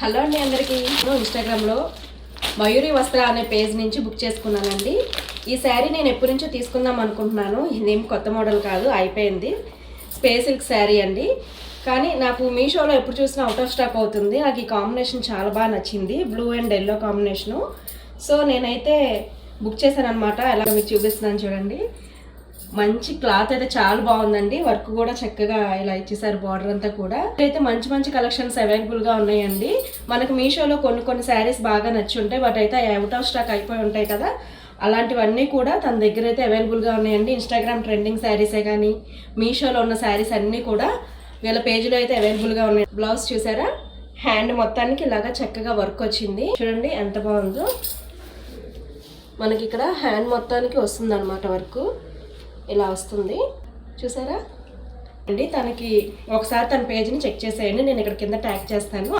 Hello అండి అందరికీ. నేను ఇన్స్టాగ్రామ్లో మయూరి వస్త్ర అనే పేజ్ నుంచి బుక్ చేసుకున్నానండి. ఈ శారీ నేను ఎప్పటి నుంచో తీసుకుందాం అనుకుంటున్నాను. ఇదేం కొత్త మోడల్ కాదు, అయిపోయింది. స్పేస్ సిల్క్ శారీ అండి. కానీ నాకు మీషోలో ఎప్పుడు చూసినా అవుట్ ఆఫ్ స్టాక్ అవుతుంది. నాకు ఈ కాంబినేషన్ చాలా బాగా నచ్చింది, blue and yellow combination. So నేనైతే బుక్ చేశాను అనమాట. ఎలా మీకు చూపిస్తున్నాను చూడండి. మంచి క్లాత్ అయితే చాలా బాగుందండి. వర్క్ కూడా చక్కగా ఇలా ఇచ్చేసారు, బార్డర్ అంతా కూడా. అయితే మంచి మంచి కలెక్షన్స్ అవైలబుల్గా ఉన్నాయండి. మనకు మీషోలో కొన్ని శారీస్ బాగా నచ్చి ఉంటాయి, బట్ అయితే అవుట్ ఆఫ్ స్టాక్ అయిపోయి ఉంటాయి కదా. అలాంటివన్నీ కూడా తన దగ్గర అయితే అవైలబుల్గా ఉన్నాయండి. ఇన్స్టాగ్రామ్ ట్రెండింగ్ శారీసే కానీ మీషోలో ఉన్న శారీస్ అన్నీ కూడా వీళ్ళ పేజీలో అయితే అవైలబుల్గా ఉన్నాయి. బ్లౌజ్ చూసారా, హ్యాండ్ మొత్తానికి ఇలాగా చక్కగా వర్క్ వచ్చింది. చూడండి ఎంత బాగుందో. మనకి ఇక్కడ హ్యాండ్ మొత్తానికి వస్తుంది అనమాట వర్క్. ఇలా వస్తుంది చూసారా అండి. తనకి ఒకసారి తన పేజ్ని చెక్ చేసేయండి, నేను ఇక్కడ కింద ట్యాగ్ చేస్తాను.